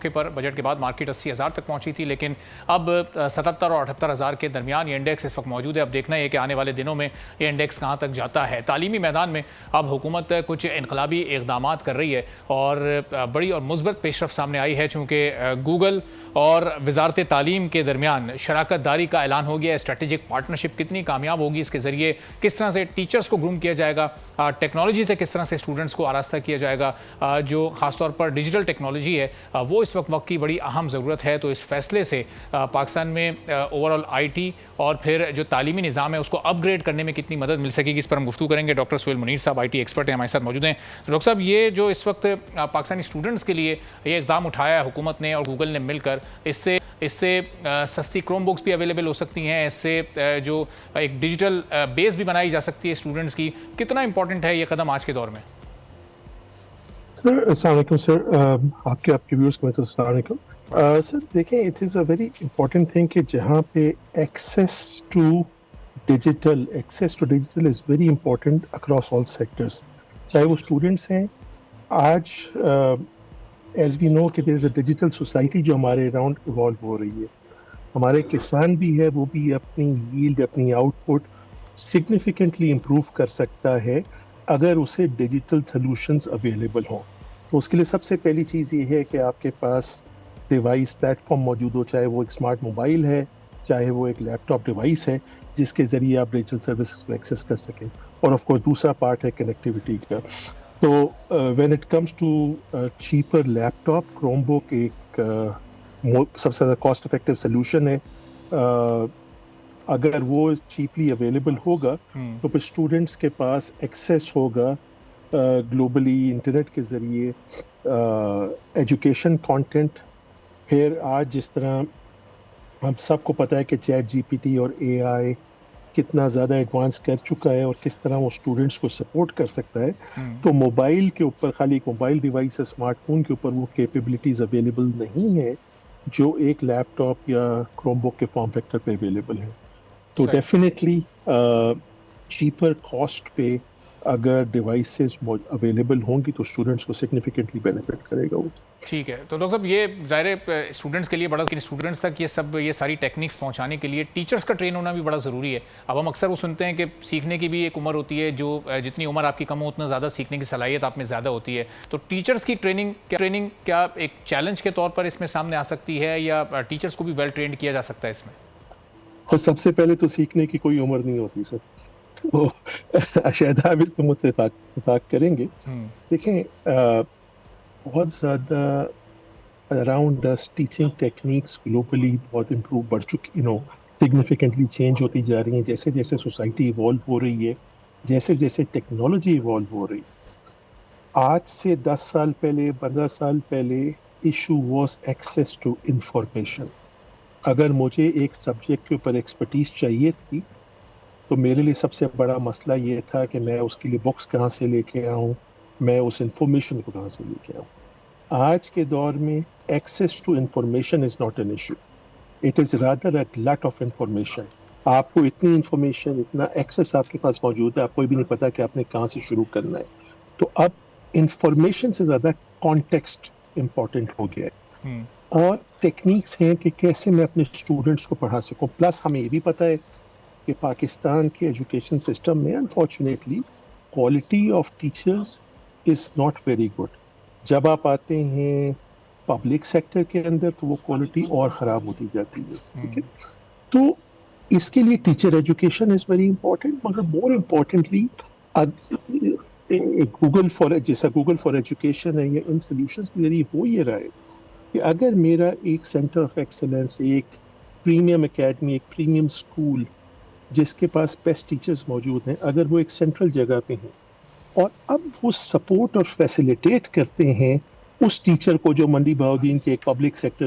پر budget کے بعد market 80,000 تک پہنچی تھی، لیکن اب 77 اور 78,000 کے درمیان یہ انڈیکس اس وقت موجود ہے۔ اب دیکھنا ہے کہ آنے والے دنوں میں یہ انڈیکس کہاں تک جاتا ہے۔ تعلیمی میدان میں اب حکومت کچھ انقلابی اقدامات کر رہی ہے اور بڑی اور مثبت پیش رفت سامنے آئی ہے، چونکہ گوگل اور وزارت تعلیم کے درمیان شراکت داری کا اعلان ہو گیا ہے۔ اسٹریٹجک پارٹنرشپ کتنی کامیاب ہوگی، اس کے ذریعے کس طرح سے ٹیچرز کو گروم کیا جائے گا، ٹیکنالوجی سے کس طرح سے اسٹوڈنٹس کو آراستہ کیا جائے گا، جو خاص طور پر ڈیجیٹل ٹیکنالوجی ہے وہ اس وقت کی بڑی اہم ضرورت ہے۔ تو اس فیصلے سے پاکستان میں اوورآل آئی ٹی اور پھر جو تعلیمی نظام ہے اس کو اپ گریڈ کرنے میں کتنی مدد مل سکے گی، اس پر ہم گفتگو کریں گے۔ ڈاکٹر سہیل منیر صاحب آئی ٹی ایکسپرٹ ہیں، ہمارے ساتھ موجود ہیں۔ ڈاکٹر صاحب، یہ جو اس وقت پاکستانی اسٹوڈنٹس کے لیے یہ اقدام اٹھایا ہے حکومت نے اور گوگل نے مل کر، اس سے سستی کروم بکس بھی اویلیبل ہو سکتی ہیں، اس سے جو ایک ڈیجیٹل بیس بھی بنائی جا سکتی ہے اسٹوڈنٹس کی، کتنا امپورٹنٹ ہے یہ قدم آج کے دور میں؟ سر السلام علیکم سر، آپ کے ویورز کو السلام علیکم سر۔ دیکھیں، it is a very important thing کہ جہاں پہ access to digital is very important across all sectors, چاہے وہ اسٹوڈنٹس ہیں۔ آج ایز وی نو کہ دیر از اے ڈیجیٹل سوسائٹی جو ہمارے اراؤنڈ ایوالو ہو رہی ہے۔ ہمارے کسان بھی ہے، وہ بھی اپنی ییلڈ، اپنی آؤٹ پٹ سگنیفیکنٹلی امپروو کر سکتا ہے اگر اسے ڈیجیٹل سلوشنز اویلیبل ہوں۔ تو اس کے لیے سب سے پہلی چیز یہ ہے کہ آپ کے پاس ڈیوائس پلیٹ فارم موجود ہو، چاہے وہ ایک اسمارٹ موبائل ہے، چاہے وہ ایک لیپ ٹاپ ڈیوائس ہے، جس کے ذریعے آپ ڈیجیٹل سروسز کو ایکسیس کر سکیں۔ اور آف کورس دوسرا پارٹ ہے کنیکٹیوٹی کا۔ تو when it comes to cheaper laptop, Chromebook ایک سب سے زیادہ کاسٹ افیکٹو سلوشن ہے۔ اگر وہ چیپلی اویلیبل ہوگا تو پھر اسٹوڈنٹس کے پاس ایکسیس ہوگا گلوبلی انٹرنیٹ کے ذریعے ایجوکیشن کانٹینٹ۔ پھر آج جس طرح ہم سب کو پتہ ہے کہ چیٹ جی پی ٹی اور اے آئی کتنا زیادہ ایڈوانس کر چکا ہے اور کس طرح وہ اسٹوڈنٹس کو سپورٹ کر سکتا ہے، تو موبائل کے اوپر، خالی ایک موبائل ڈیوائس، اسمارٹ فون کے اوپر وہ کیپیبلٹیز اویلیبل نہیں ہے جو ایک لیپ ٹاپ یا کروم بک کے فارم فیکٹر پہ اویلیبل ہے۔ تو ڈیفینیٹلی چیپر کاسٹ پہ اگر ڈیوائسز اویلیبل ہوں گی تو اسٹوڈنٹس کو سگنیفیکنٹلی بینیفٹ کرے گا وہ۔ ٹھیک ہے، تو ڈاکٹر صاحب یہ ظاہر ہے اسٹوڈنٹس کے لیے بڑا، لیکن اسٹوڈنٹس تک یہ ساری ٹیکنیکس پہنچانے کے لیے ٹیچرس کا ٹرین ہونا بھی بڑا ضروری ہے۔ اب ہم اکثر وہ سنتے ہیں کہ سیکھنے کی بھی ایک عمر ہوتی ہے، جو جتنی عمر آپ کی کم ہو اتنا زیادہ سیکھنے کی صلاحیت آپ میں زیادہ ہوتی ہے۔ تو ٹیچرس کی ٹریننگ کیا ایک چیلنج کے طور پر اس میں سامنے آ سکتی ہے، یا ٹیچرس کو بھی ویل ٹرینڈ کیا جا سکتا ہے اس میں؟ تو سب سے پہلے تو سیکھنے کی کوئی عمر نہیں ہوتی سر، وہ شاید آپ اس میں مجھ سے اتفاق کریں گے۔ دیکھیں، بہت زیادہ اراؤنڈ ٹیچنگ ٹیکنیکس گلوبلی بہت امپروو بڑھ چکی، سگنیفیکنٹلی چینج ہوتی جا رہی ہیں جیسے جیسے سوسائٹی ایوالو ہو رہی ہے، جیسے جیسے ٹیکنالوجی ایوالو ہو رہی ہے۔ آج سے 10 سال پہلے، 15 سال پہلے issue was access to information. اگر مجھے ایک سبجیکٹ کے اوپر ایکسپرٹیز چاہیے تھی تو میرے لیے سب سے بڑا مسئلہ یہ تھا کہ میں اس کے لیے بکس کہاں سے لے کے آؤں، میں اس انفارمیشن کو کہاں سے لے کے آؤں۔ آج کے دور میں access to information is not an issue, it is rather a lack of information. آپ کو اتنی انفارمیشن، اتنا ایکسیس آپ کے پاس موجود ہے، آپ کو بھی نہیں پتا کہ آپ نے کہاں سے شروع کرنا ہے۔ تو اب انفارمیشن سے زیادہ کانٹیکسٹ امپورٹنٹ ہو گیا ہے، اور ٹیکنیکس ہیں کہ کیسے میں اپنے اسٹوڈنٹس کو پڑھا سکوں۔ پلس ہمیں یہ بھی پتہ ہے کہ پاکستان کے ایجوکیشن سسٹم میں unfortunately quality of teachers is not very good. جب آپ آتے ہیں پبلک سیکٹر کے اندر تو وہ کوالٹی اور خراب ہوتی جاتی ہے، ٹھیک ہے۔ تو اس کے لیے teacher education is very important, مگر more importantly Google for education ہے، یا ان سولوشنز کے ذریعے ہو یہ رہا ہے کہ اگر میرا ایک سینٹر آف ایکسلنس، ایک پریمیم اکیڈمی، ایک پریمیم اسکول جس کے پاس بیسٹ ٹیچرز موجود ہیں، اگر وہ ایک سینٹرل جگہ پہ ہیں اور اب وہ سپورٹ اور فیسیلیٹیٹ کرتے ہیں اس ٹیچر کو جو منڈی بہاؤدین کے ایک پبلک سیکٹر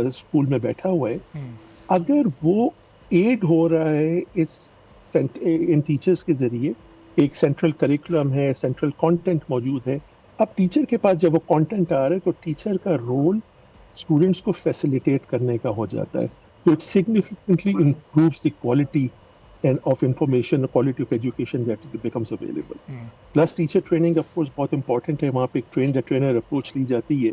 اسکول میں بیٹھا ہوا ہے، اگر وہ ایڈ ہو رہا ہے ان ٹیچرز کے ذریعے، ایک سینٹرل کریکولم ہے، سینٹرل کانٹینٹ موجود ہے، اب ٹیچر کے پاس جب وہ کانٹینٹ آ رہا ہے تو ٹیچر کا رول اسٹوڈنٹس کو فیسیلیٹیٹ کرنے کا ہو جاتا ہے۔ تو it significantly improves the quality of information, quality of education that becomes available. Plus teacher training of course بہت امپورٹنٹ ہے، وہاں پہ ایک ٹرینڈ ٹرینر اپروچ لی جاتی ہے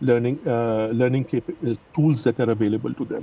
learning tools that are available to them.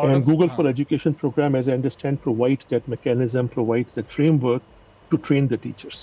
And Google for Education program, as I understand, provides that mechanism, provides that framework to train the teachers.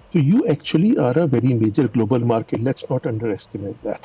So you actually are a very major global market. Let's not underestimate that.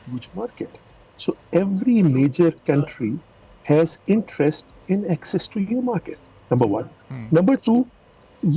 huge market. So every major country has interest in access to your market. Number one. Number two,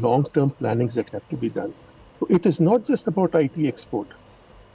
long-term plannings that have to be done. So it is not just about IT export.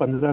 15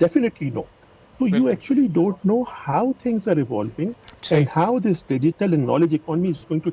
Definitely no. So you actually don't know how things are evolving and how this digital and knowledge economy is going to